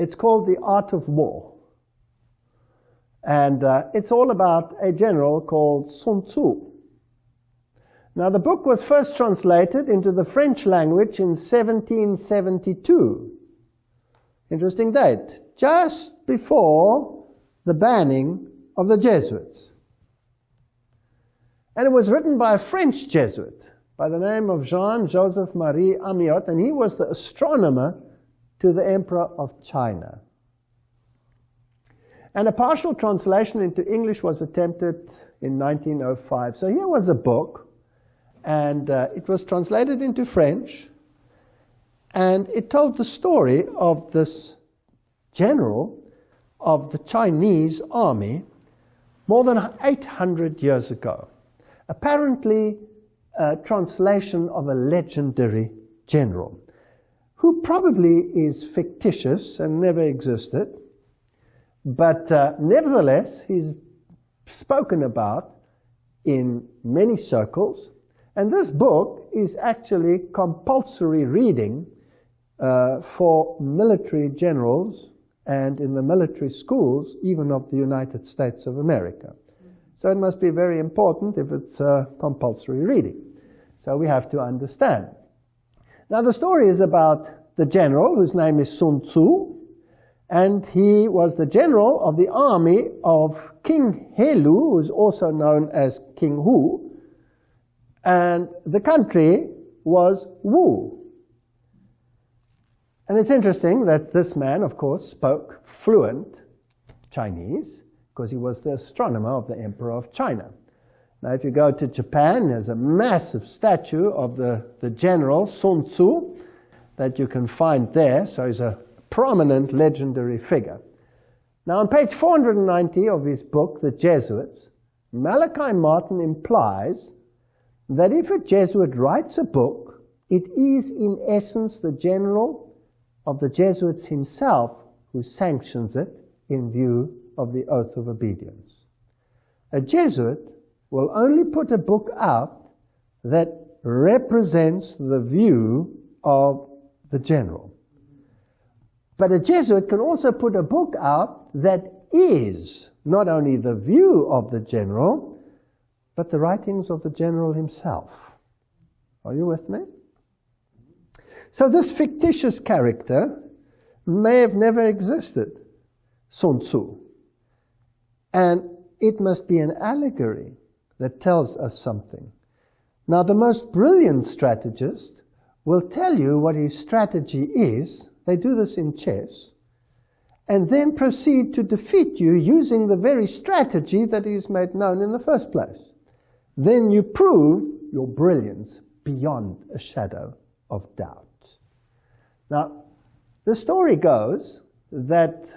It's called The Art of War. And it's all about a general called Sun Tzu. Now, the book was first translated into the French language in 1772. Interesting date. Just before the banning of the Jesuits. And it was written by a French Jesuit by the name of Jean-Joseph Marie Amiot, and he was the astronomer to the Emperor of China. And a partial translation into English was attempted in 1905. So here was a book, and it was translated into French, and it told the story of this general of the Chinese army more than 800 years ago. Apparently a translation of a legendary general who probably is fictitious and never existed, but nevertheless he's spoken about in many circles. And this book is actually compulsory reading for military generals and in the military schools, even of the United States of America. So it must be very important if it's compulsory reading. So we have to understand. Now the story is about the general whose name is Sun Tzu, and he was the general of the army of King Helu, who is also known as King Hu, and the country was Wu. And it's interesting that this man, of course, spoke fluent Chinese, because he was the astronomer of the Emperor of China. Now, if you go to Japan, there's a massive statue of the general Sun Tzu that you can find there, so he's a prominent legendary figure. Now, on page 490 of his book, The Jesuits, Malachi Martin implies that if a Jesuit writes a book, it is in essence the general of the Jesuits himself who sanctions it in view of the oath of obedience. A Jesuit will only put a book out that represents the view of the general. But a Jesuit can also put a book out that is not only the view of the general, but the writings of the general himself. Are you with me? So this fictitious character may have never existed, Sun Tzu. And it must be an allegory that tells us something. Now, the most brilliant strategist will tell you what his strategy is. They do this in chess, and then proceed to defeat you using the very strategy that he's made known in the first place. Then you prove your brilliance beyond a shadow of doubt. Now, the story goes that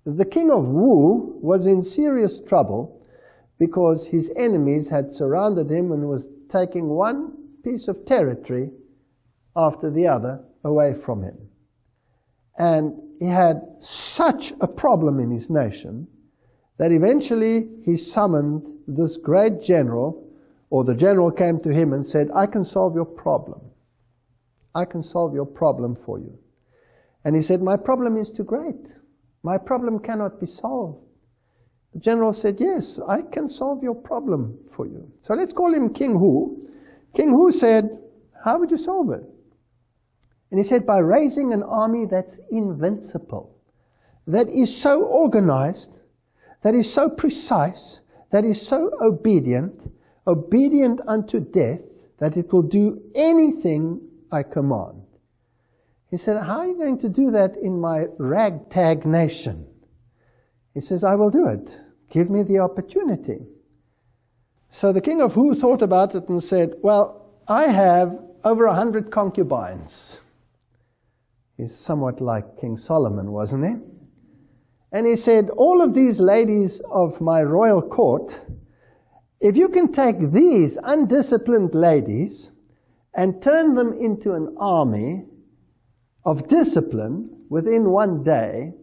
the king of Wu was in serious trouble because his enemies had surrounded him and was taking one piece of territory after the other away from him. And he had such a problem in his nation that eventually he summoned this great general, or the general came to him and said, "I can solve your problem. I can solve your problem for you." And he said, "My problem is too great. My problem cannot be solved." The general said, "Yes, I can solve your problem for you." So let's call him King Hu. King Hu said, "How would you solve it?" And he said, "By raising an army that's invincible, that is so organized, that is so precise, that is so obedient unto death, that it will do anything I command." He said, "How are you going to do that in my ragtag nation?" He says, "I will do it. Give me the opportunity." So the king of Wu thought about it and said, "Well, I have over 100 concubines." He's somewhat like King Solomon, wasn't he? And he said, "All of these ladies of my royal court, if you can take these undisciplined ladies and turn them into an army of discipline within one day,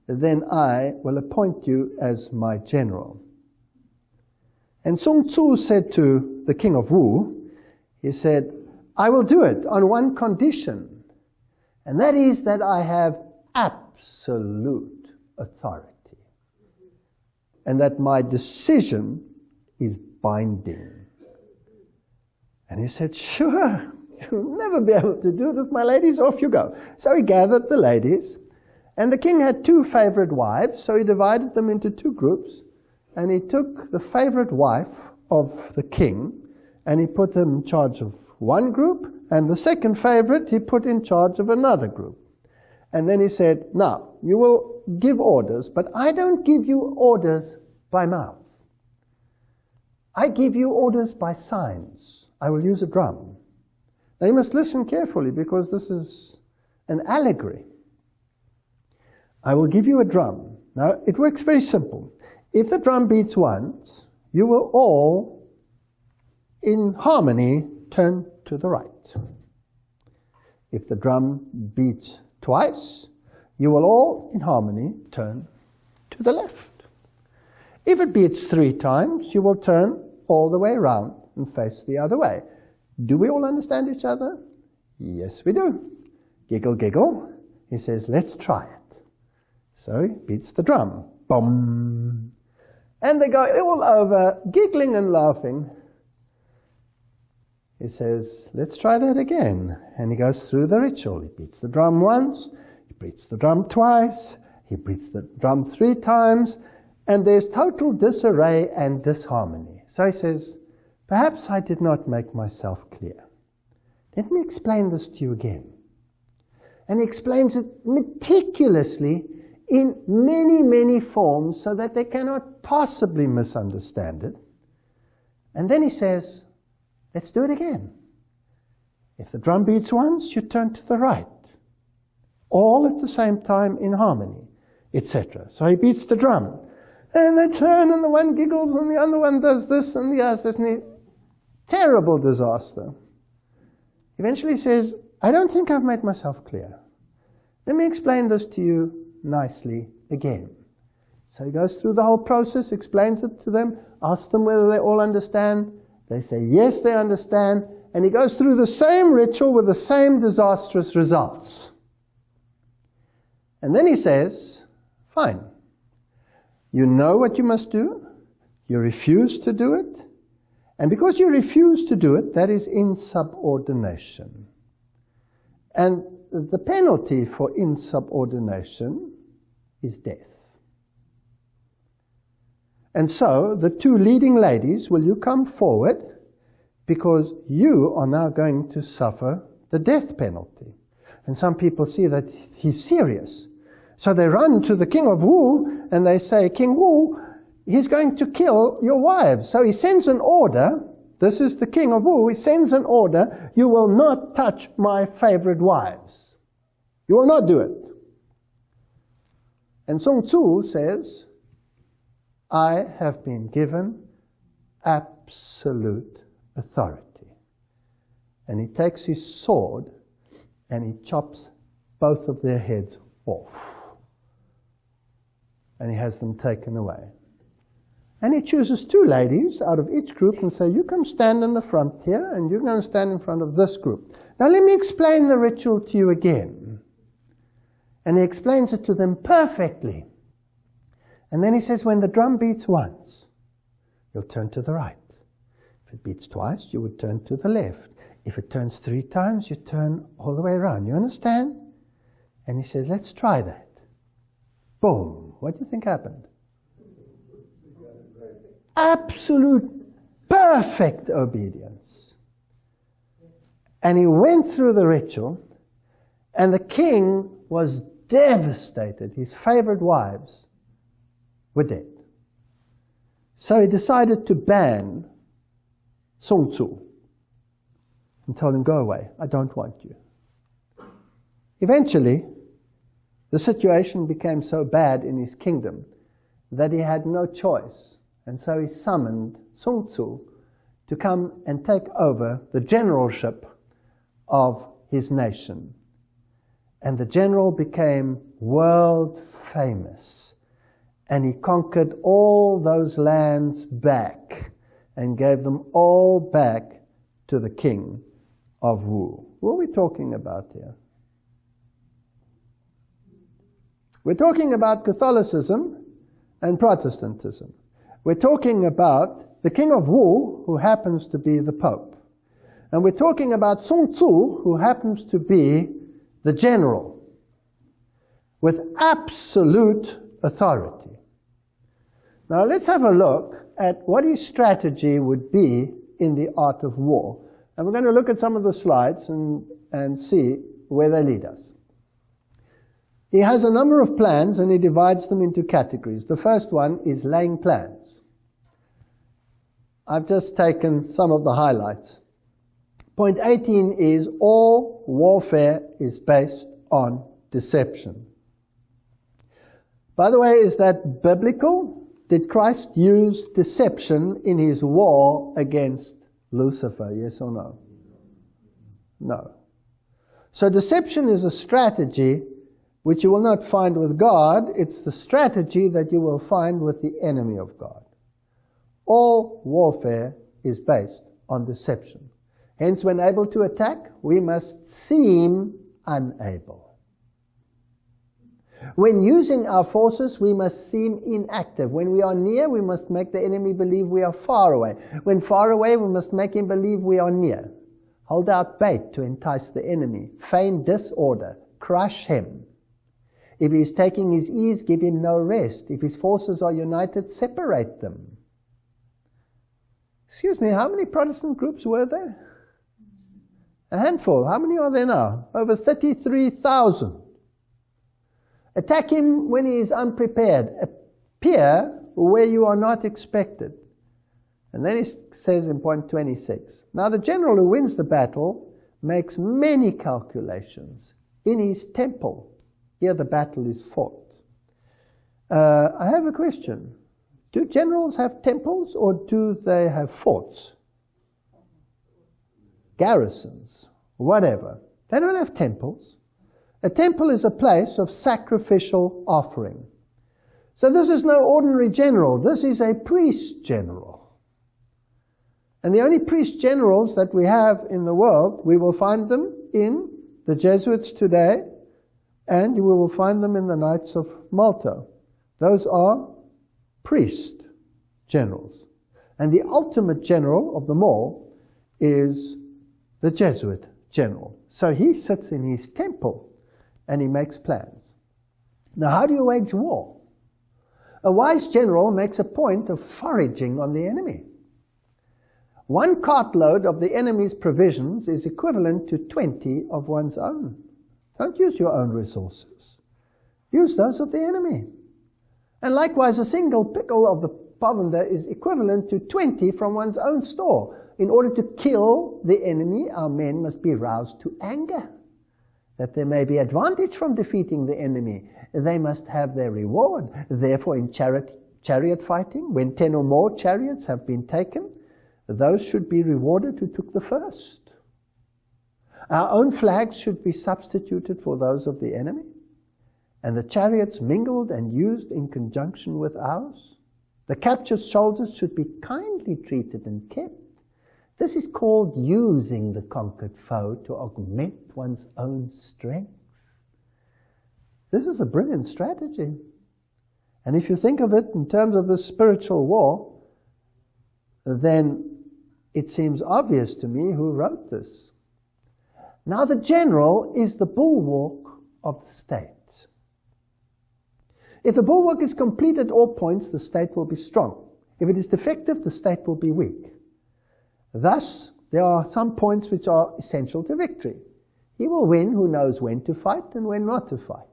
then I will appoint you as my general." And Sun Tzu said to the king of Wu, he said, "I will do it on one condition, and that is that I have absolute absolute authority, and that my decision is binding. And he said, sure, you'll never be able to do this, my ladies, off you go. So he gathered the ladies, and the king had 2 favorite wives, so he divided them into 2 groups, and he took the favorite wife of the king, and he put her in charge of one group, and the second favorite he put in charge of another group. And then he said, now, you will give orders, but I don't give you orders by mouth. I give you orders by signs. I will use a drum. Now you must listen carefully, because this is an allegory. I will give you a drum. Now, it works very simple. If the drum beats once, you will all, in harmony, turn to the right. If the drum beats twice, you will all, in harmony, turn to the left. If it beats 3 times, you will turn all the way around and face the other way. Do we all understand each other? Yes, we do. Giggle, giggle. He says, let's try it. So he beats the drum. Boom. And they go all over, giggling and laughing. He says, let's try that again. And he goes through the ritual. He beats the drum once, he beats the drum twice, he beats the drum 3 times, and there's total disarray and disharmony. So he says, perhaps I did not make myself clear. Let me explain this to you again. And he explains it meticulously in many, many forms so that they cannot possibly misunderstand it. And then he says, let's do it again. If the drum beats once, you turn to the right. All at the same time in harmony, etc. So he beats the drum. And they turn, and the one giggles, and the other one does this, and the other says, terrible disaster. Eventually he says, I don't think I've made myself clear. Let me explain this to you nicely again. So he goes through the whole process, explains it to them, asks them whether they all understand. They say, yes, they understand. And he goes through the same ritual with the same disastrous results. And then he says, fine. You know what you must do. You refuse to do it. And because you refuse to do it, that is insubordination. And the penalty for insubordination is death. And so, the 2 leading ladies, will you come forward? Because you are now going to suffer the death penalty. And some people see that he's serious. So they run to the king of Wu, and they say, King Wu, he's going to kill your wives. So he sends an order. This is the king of Wu. He sends an order. You will not touch my favorite wives. You will not do it. And Sun Tzu says, I have been given absolute authority. And he takes his sword and he chops both of their heads off. And he has them taken away. And he chooses 2 ladies out of each group and say, you come stand in the front here, and you're going to stand in front of this group. Now let me explain the ritual to you again. And he explains it to them perfectly. And then he says, when the drum beats once, you'll turn to the right. If it beats twice, you would turn to the left. If it turns 3 times, you turn all the way around. You understand? And he says, let's try that. Boom. What do you think happened? Absolute, perfect obedience. And he went through the ritual, and the king was devastated. His favorite wives were dead. So he decided to ban Sun Tzu and told him, go away, I don't want you. Eventually, the situation became so bad in his kingdom that he had no choice. And so he summoned Sun Tzu to come and take over the generalship of his nation. And the general became world famous. And he conquered all those lands back and gave them all back to the king of Wu. What are we talking about here? We're talking about Catholicism and Protestantism. We're talking about the King of Wu, who happens to be the Pope. And we're talking about Sun Tzu, who happens to be the general, with absolute authority. Now let's have a look at what his strategy would be in the art of war. And we're going to look at some of the slides and see where they lead us. He has a number of plans and he divides them into categories. The first one is laying plans. I've just taken some of the highlights. Point 18 is all warfare is based on deception. By the way, is that biblical? Did Christ use deception in his war against Lucifer, yes or no? No. So deception is a strategy which you will not find with God. It's the strategy that you will find with the enemy of God. All warfare is based on deception. Hence, when able to attack, we must seem unable. When using our forces, we must seem inactive. When we are near, we must make the enemy believe we are far away. When far away, we must make him believe we are near. Hold out bait to entice the enemy. Feign disorder. Crush him. If he is taking his ease, give him no rest. If his forces are united, separate them. Excuse me, how many Protestant groups were there? A handful. How many are there now? Over 33,000. Attack him when he is unprepared. Appear where you are not expected. And then he says in point 26, now the general who wins the battle makes many calculations in his temple. Here the battle is fought. I have a question. Do generals have temples or do they have forts? Garrisons, whatever. They don't have temples. A temple is a place of sacrificial offering. So this is no ordinary general. This is a priest general. And the only priest generals that we have in the world, we will find them in the Jesuits today, and we will find them in the Knights of Malta. Those are priest generals. And the ultimate general of them all is the Jesuit general. So he sits in his temple and he makes plans. Now, how do you wage war? A wise general makes a point of foraging on the enemy. 1 cartload of the enemy's provisions is equivalent to 20 of one's own. Don't use your own resources. Use those of the enemy. And likewise, a single pickle of the provender is equivalent to 20 from one's own store. In order to kill the enemy, our men must be roused to anger, that there may be advantage from defeating the enemy. They must have their reward. Therefore, in chariot fighting, when 10 or more chariots have been taken, those should be rewarded who took the first. Our own flags should be substituted for those of the enemy, and the chariots mingled and used in conjunction with ours. The captured soldiers should be kindly treated and kept. This is called using the conquered foe to augment one's own strength. This is a brilliant strategy. And if you think of it in terms of the spiritual war, then it seems obvious to me who wrote this. Now the general is the bulwark of the state. If the bulwark is complete at all points, the state will be strong. If it is defective, the state will be weak. Thus, there are some points which are essential to victory. He will win who knows when to fight and when not to fight.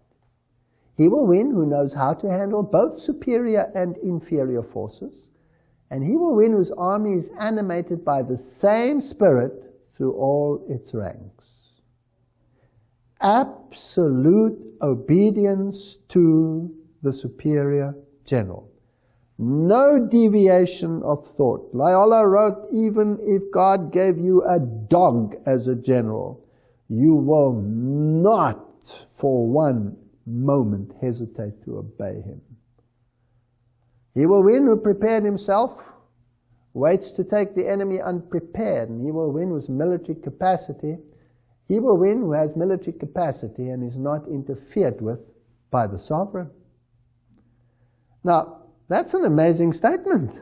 He will win who knows how to handle both superior and inferior forces. And he will win whose army is animated by the same spirit through all its ranks. Absolute obedience to the superior general. No deviation of thought. Loyola wrote, even if God gave you a dog as a general, you will not for one moment hesitate to obey him. He will win who prepared himself, waits to take the enemy unprepared, and he will win whose military capacity. He will win who has military capacity and is not interfered with by the sovereign. Now, that's an amazing statement.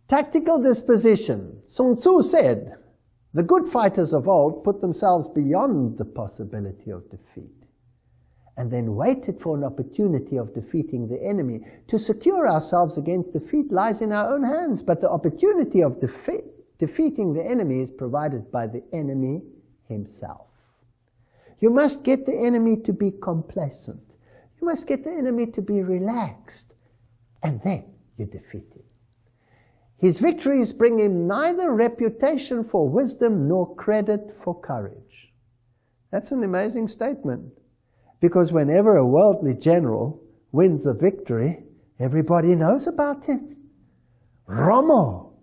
Tactical disposition. Sun Tzu said, the good fighters of old put themselves beyond the possibility of defeat and then waited for an opportunity of defeating the enemy. To secure ourselves against defeat lies in our own hands, but the opportunity of defeating the enemy is provided by the enemy himself. You must get the enemy to be complacent. You must get the enemy to be relaxed, and then you defeat him. His victories bring him neither reputation for wisdom nor credit for courage. That's an amazing statement. Because whenever a worldly general wins a victory, everybody knows about him. Rommel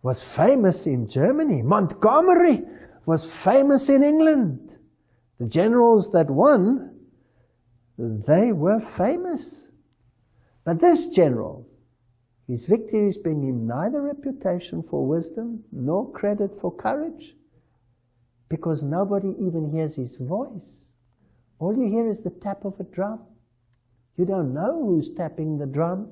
was famous in Germany. Montgomery was famous in England. The generals that won, they were famous. But this general, his victories bring him neither reputation for wisdom nor credit for courage, because nobody even hears his voice. All you hear is the tap of a drum. You don't know who's tapping the drum.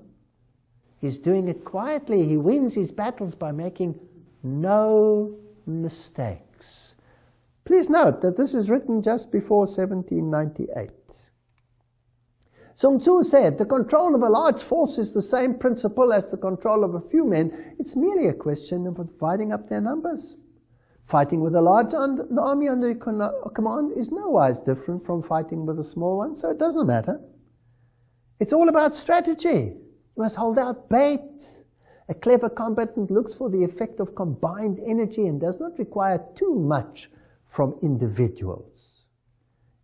He's doing it quietly. He wins his battles by making no mistakes. Please note that this is written just before 1798. Sun Tzu said, the control of a large force is the same principle as the control of a few men. It's merely a question of dividing up their numbers. Fighting with a large army under command is nowise different from fighting with a small one, so it doesn't matter. It's all about strategy. You must hold out bait. A clever combatant looks for the effect of combined energy and does not require too much from individuals.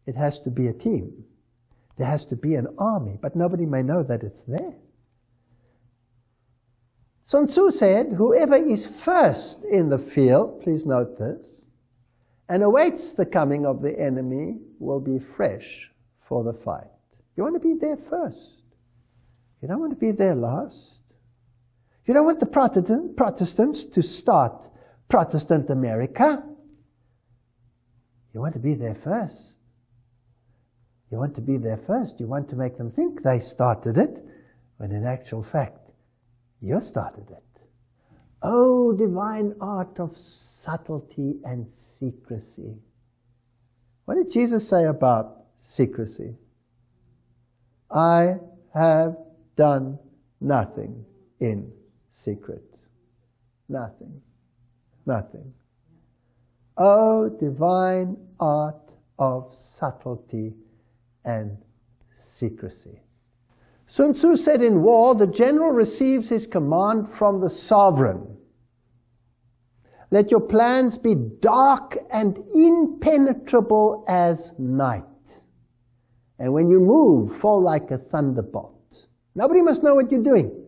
It has to be a team. There has to be an army, but nobody may know that it's there. Sun Tzu said, whoever is first in the field, please note this, and awaits the coming of the enemy will be fresh for the fight. You want to be there first. You don't want to be there last. You don't want the Protestants to start Protestant America. You want to be there first. You want to be there first. You want to make them think they started it, when in actual fact, you started it. Oh, divine art of subtlety and secrecy. What did Jesus say about secrecy? I have done nothing in secret. Nothing. Nothing. Oh, divine art of subtlety and secrecy. Sun Tzu said in war, the general receives his command from the sovereign. Let your plans be dark and impenetrable as night. And when you move, fall like a thunderbolt. Nobody must know what you're doing.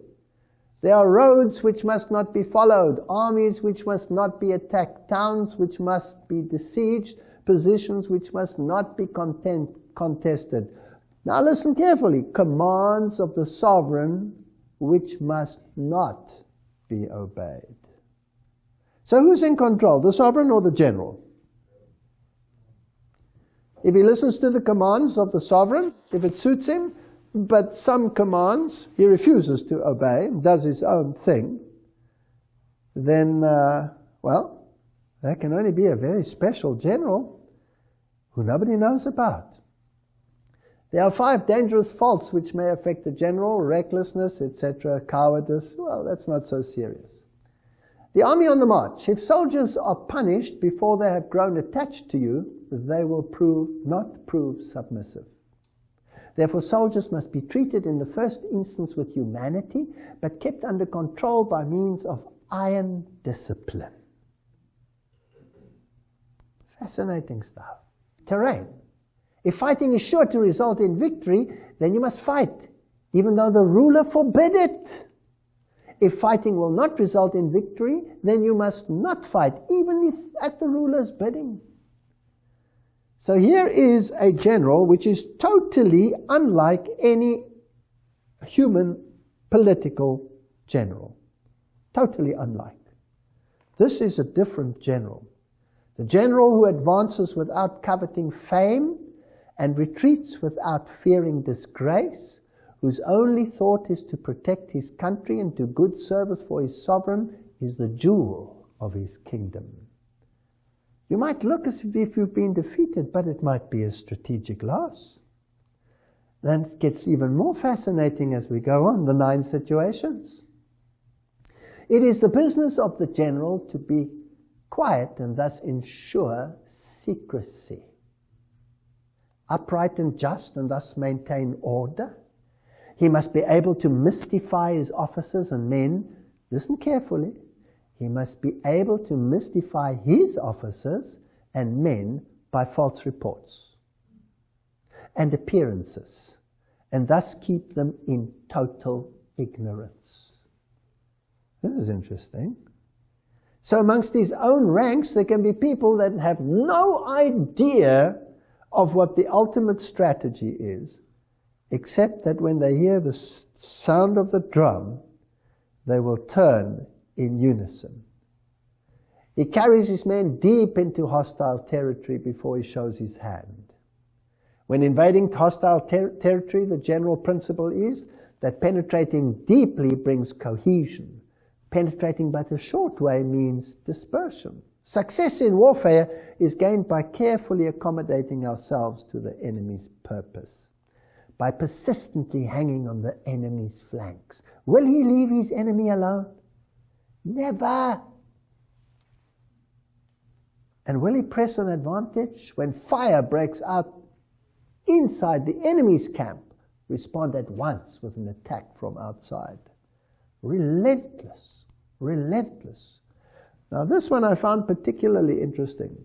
There are roads which must not be followed, armies which must not be attacked, towns which must be besieged, positions which must not be contested. Now listen carefully. Commands of the sovereign which must not be obeyed. So who's in control, the sovereign or the general? If he listens to the commands of the sovereign, if it suits him, but some commands he refuses to obey, does his own thing, then, well, that can only be a very special general who nobody knows about. There are 5 dangerous faults which may affect the general: recklessness, etc., cowardice. Well, that's not so serious. The army on the march. If soldiers are punished before they have grown attached to you, they will not prove submissive. Therefore, soldiers must be treated in the first instance with humanity, but kept under control by means of iron discipline. Fascinating stuff. Terrain. If fighting is sure to result in victory, then you must fight, even though the ruler forbid it. If fighting will not result in victory, then you must not fight, even if at the ruler's bidding. So here is a general which is totally unlike any human political general. Totally unlike. This is a different general. The general who advances without coveting fame and retreats without fearing disgrace, whose only thought is to protect his country and do good service for his sovereign, is the jewel of his kingdom. You might look as if you've been defeated, but it might be a strategic loss. Then it gets even more fascinating as we go on, the 9 situations. It is the business of the general to be quiet and thus ensure secrecy. Upright and just and thus maintain order. He must be able to mystify his officers and men. Listen carefully. He must be able to mystify his officers and men by false reports and appearances, and thus keep them in total ignorance. This is interesting. So amongst his own ranks, there can be people that have no idea of what the ultimate strategy is, except that when they hear the sound of the drum, they will turn in unison. He carries his men deep into hostile territory before he shows his hand. When invading hostile territory, the general principle is that penetrating deeply brings cohesion. Penetrating but a short way means dispersion. Success in warfare is gained by carefully accommodating ourselves to the enemy's purpose, by persistently hanging on the enemy's flanks. Will he leave his enemy alone? Never. And will he press an advantage? When fire breaks out inside the enemy's camp, respond at once with an attack from outside. Relentless, relentless. Now this one I found particularly interesting.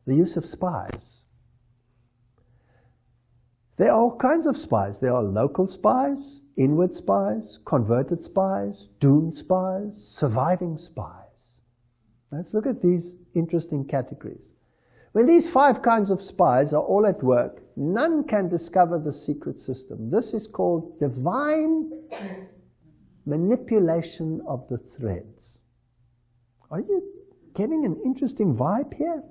The use of spies. There are all kinds of spies. There are local spies, inward spies, converted spies, doomed spies, surviving spies. Let's look at these interesting categories. When these 5 kinds of spies are all at work, none can discover the secret system. This is called divine manipulation of the threads. Are you getting an interesting vibe here?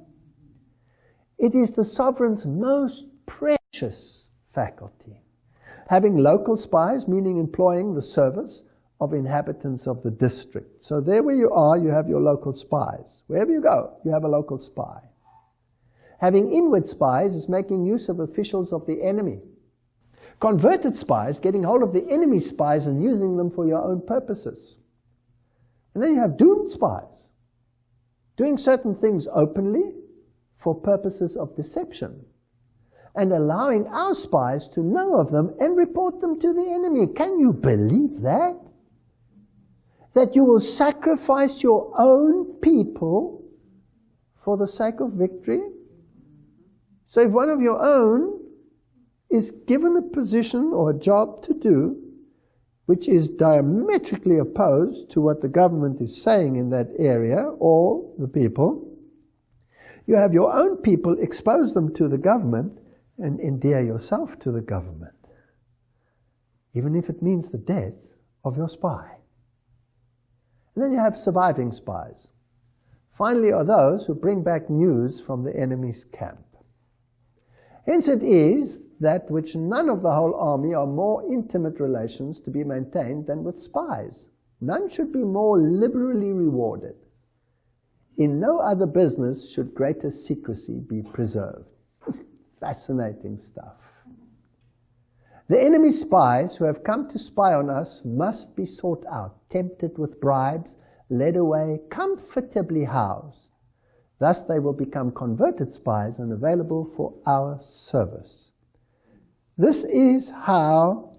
It is the sovereign's most precious faculty. Having local spies, meaning employing the service of inhabitants of the district. So there where you are, you have your local spies. Wherever you go, you have a local spy. Having inward spies is making use of officials of the enemy. Converted spies, getting hold of the enemy's spies and using them for your own purposes. And then you have doomed spies, doing certain things openly for purposes of deception, and allowing our spies to know of them and report them to the enemy. Can you believe that? That you will sacrifice your own people for the sake of victory? So if one of your own is given a position or a job to do, which is diametrically opposed to what the government is saying in that area, or the people, you have your own people expose them to the government and endear yourself to the government, even if it means the death of your spy. And then you have surviving spies. Finally are those who bring back news from the enemy's camp. Hence it is that which none of the whole army are more intimate relations to be maintained than with spies. None should be more liberally rewarded. In no other business should greater secrecy be preserved. Fascinating stuff. The enemy spies who have come to spy on us must be sought out, tempted with bribes, led away, comfortably housed. Thus they will become converted spies and available for our service. This is how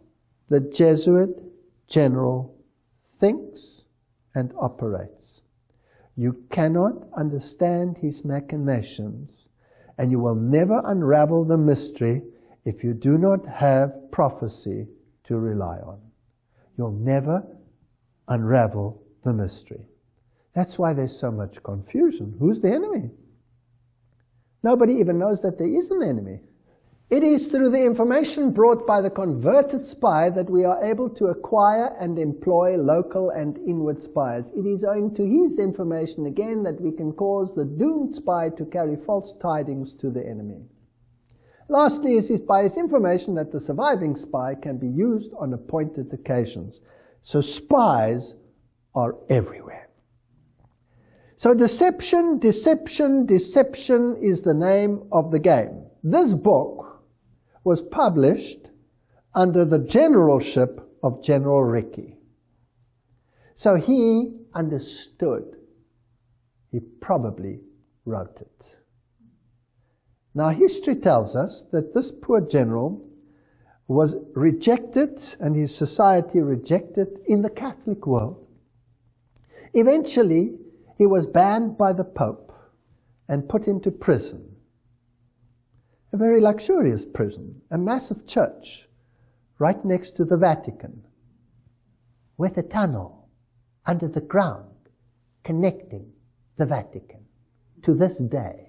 the Jesuit general thinks and operates. You cannot understand his machinations, and you will never unravel the mystery if you do not have prophecy to rely on. You'll never unravel the mystery. That's why there's so much confusion. Who's the enemy? Nobody even knows that there is an enemy. It is through the information brought by the converted spy that we are able to acquire and employ local and inward spies. It is owing to his information again that we can cause the doomed spy to carry false tidings to the enemy. Lastly, is his bias information that the surviving spy can be used on appointed occasions. So spies are everywhere. So deception, deception, deception is the name of the game. This book was published under the generalship of General Ricky. So he understood. He probably wrote it. Now history tells us that this poor general was rejected and his society rejected in the Catholic world. Eventually, he was banned by the Pope and put into prison. A very luxurious prison, a massive church right next to the Vatican, with a tunnel under the ground connecting the Vatican to this day.